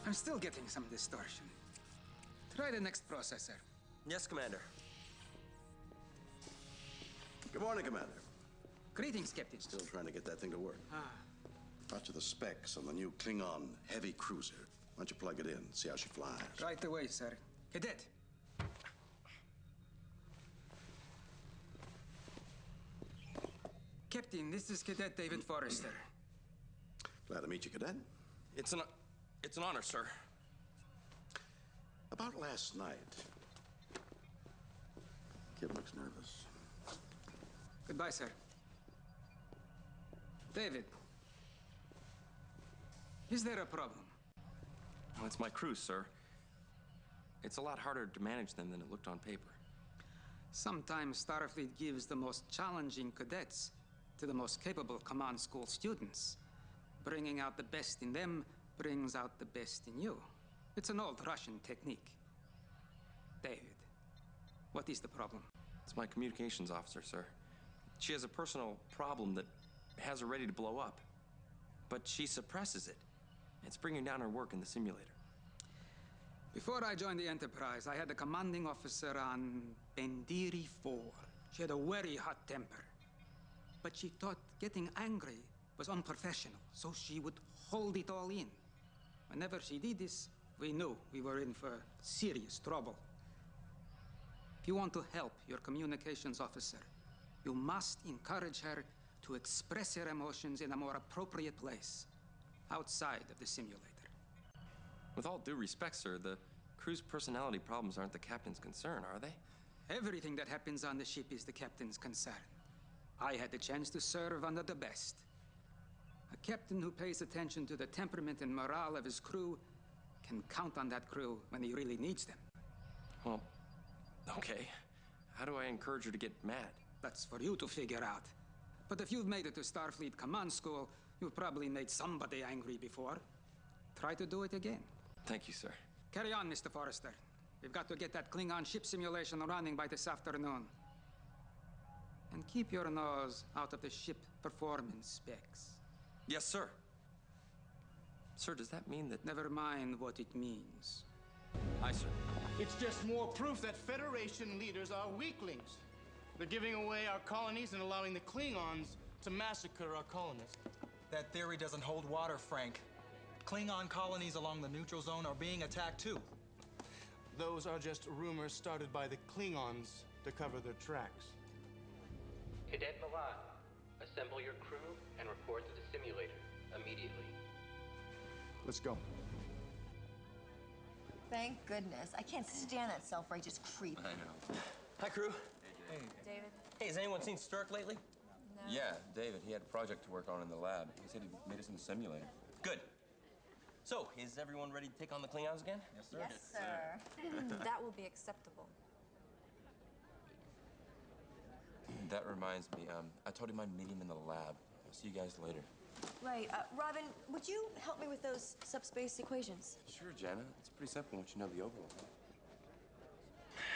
I'm still getting some distortion. Try the next processor. Yes, Commander. Good morning, Commander. Greetings, Captain. Still trying to get that thing to work. Got you the specs on the new Klingon heavy cruiser. Why don't you plug it in, see how she flies? Right away, sir. Cadet. Captain, this is Cadet David Forrester. Glad to meet you, Cadet. It's an honor, sir. About last night. Kid looks nervous. Goodbye, sir. David. Is there a problem? Well, it's my crew, sir. It's a lot harder to manage them than it looked on paper. Sometimes Starfleet gives the most challenging cadets to the most capable command school students. Bringing out the best in them brings out the best in you. It's an old Russian technique. David, what is the problem? It's my communications officer, sir. She has a personal problem that has her ready to blow up. But she suppresses it. It's bringing down her work in the simulator. Before I joined the Enterprise, I had a commanding officer on Bendiri 4. She had a very hot temper. But she thought getting angry was unprofessional, so she would hold it all in. Whenever she did this, we knew we were in for serious trouble. If you want to help your communications officer, you must encourage her to express her emotions in a more appropriate place, outside of the simulator. With all due respect, sir, the crew's personality problems aren't the captain's concern, are they? Everything that happens on the ship is the captain's concern. I had the chance to serve under the best. A captain who pays attention to the temperament and morale of his crew can count on that crew when he really needs them. Well, okay. How do I encourage her to get mad? That's for you to figure out. But if you've made it to Starfleet Command School, you've probably made somebody angry before. Try to do it again. Thank you, sir. Carry on, Mr. Forrester. We've got to get that Klingon ship simulation running by this afternoon. And keep your nose out of the ship performance specs. Yes, sir. Sir, does that mean that... Never mind what it means. Aye, sir. It's just more proof that Federation leaders are weaklings. They're giving away our colonies and allowing the Klingons to massacre our colonists. That theory doesn't hold water, Frank. Klingon colonies along the neutral zone are being attacked too. Those are just rumors started by the Klingons to cover their tracks. Cadet Milan, assemble your crew and report to the simulator immediately. Let's go. Thank goodness. I can't stand that self-righteous creep. I know. Hi, crew. Hey. David? Hey, has anyone seen Sturk lately? No. Yeah, David. He had a project to work on in the lab. He said he made us in the simulator. Good. So, is everyone ready to take on the Klingons again? Yes, sir. Yes, sir. That will be acceptable. That reminds me, I told him I'd meet him in the lab. I'll see you guys later. Right. Robin, would you help me with those subspace equations? Sure, Jenna. It's pretty simple once you know the overall.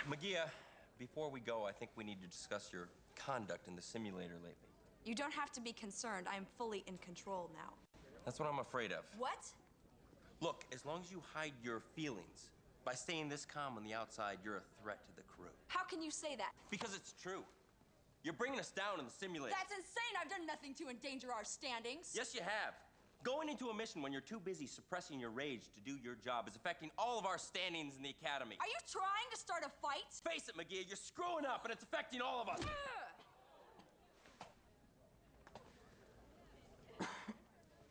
Magia, before we go, I think we need to discuss your conduct in the simulator lately. You don't have to be concerned. I am fully in control now. That's what I'm afraid of. What? Look, as long as you hide your feelings, by staying this calm on the outside, you're a threat to the crew. How can you say that? Because it's true. You're bringing us down in the simulator. That's insane! I've done nothing to endanger our standings. Yes, you have. Going into a mission when you're too busy suppressing your rage to do your job is affecting all of our standings in the Academy. Are you trying to start a fight? Face it, McGee, you're screwing up and it's affecting all of us.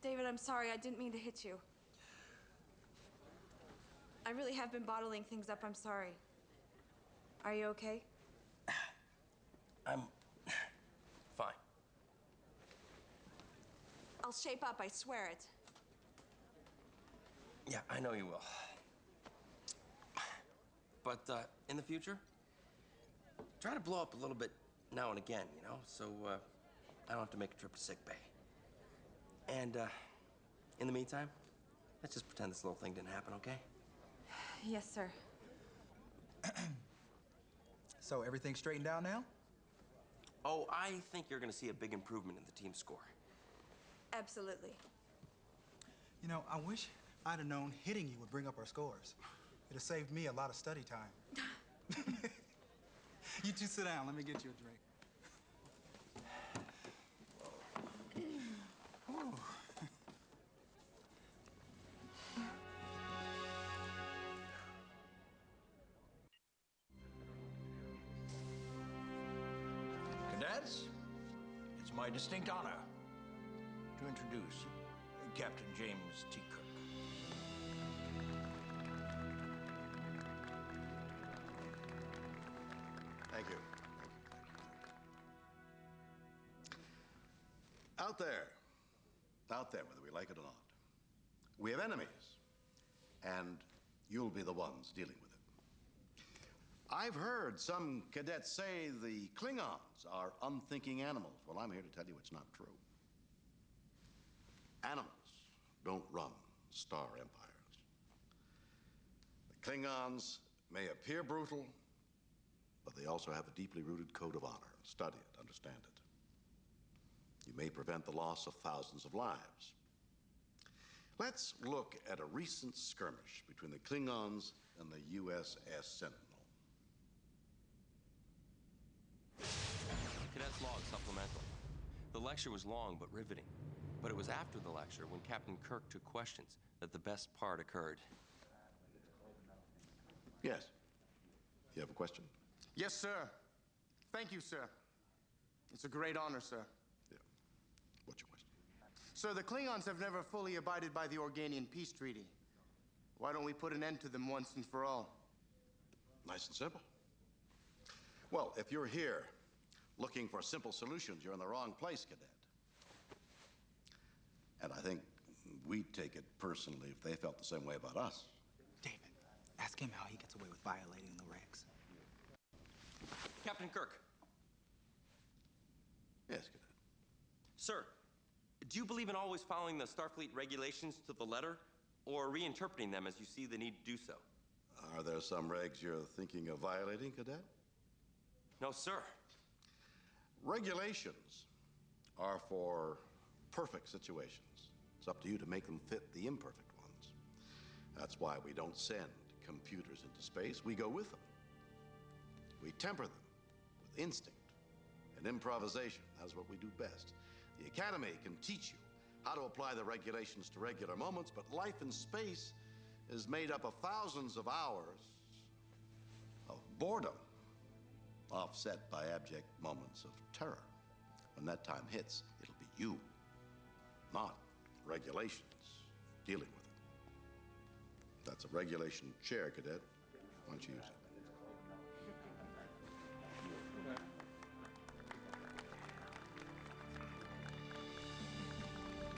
David, I'm sorry. I didn't mean to hit you. I really have been bottling things up. I'm sorry. Are you okay? I'm fine. I'll shape up, I swear it. Yeah, I know you will. But in the future, try to blow up a little bit now and again, you know, so I don't have to make a trip to sick bay. And in the meantime, let's just pretend this little thing didn't happen, okay? Yes, sir. So everything straightened out now? Oh, I think you're gonna see a big improvement in the team score. Absolutely. You know, I wish I'd have known hitting you would bring up our scores. It'd have saved me a lot of study time. You two sit down. Let me get you a drink. Cadets, it's my distinct honor to introduce Captain James T. Kirk. Thank you. Out there, whether we like it or not, we have enemies, and you'll be the ones dealing with it. I've heard some cadets say the Klingons are unthinking animals. Well, I'm here to tell you it's not true. Animals don't run star empires. The Klingons may appear brutal, but they also have a deeply rooted code of honor. Study it, understand it. You may prevent the loss of thousands of lives. Let's look at a recent skirmish between the Klingons and the USS Sentinel. Cadet's log supplemental. The lecture was long but riveting. But it was after the lecture, when Captain Kirk took questions, that the best part occurred. Yes. You have a question? Yes, sir. Thank you, sir. It's a great honor, sir. Yeah. What's your question? Sir, the Klingons have never fully abided by the Organian peace treaty. Why don't we put an end to them once and for all? Nice and simple. Well, if you're here looking for simple solutions, you're in the wrong place, Cadet. And I think we'd take it personally if they felt the same way about us. David, ask him how he gets away with violating the regs. Captain Kirk. Yes, Cadet. Sir, do you believe in always following the Starfleet regulations to the letter, or reinterpreting them as you see the need to do so? Are there some regs you're thinking of violating, Cadet? No, sir. Regulations are for perfect situations. It's up to you to make them fit the imperfect ones. That's why we don't send computers into space. We go with them. We temper them with instinct and improvisation. That's what we do best. The Academy can teach you how to apply the regulations to regular moments, but life in space is made up of thousands of hours of boredom, offset by abject moments of terror. When that time hits, it'll be you, not regulations, dealing with it. That's a regulation chair, Cadet. Why don't you use it?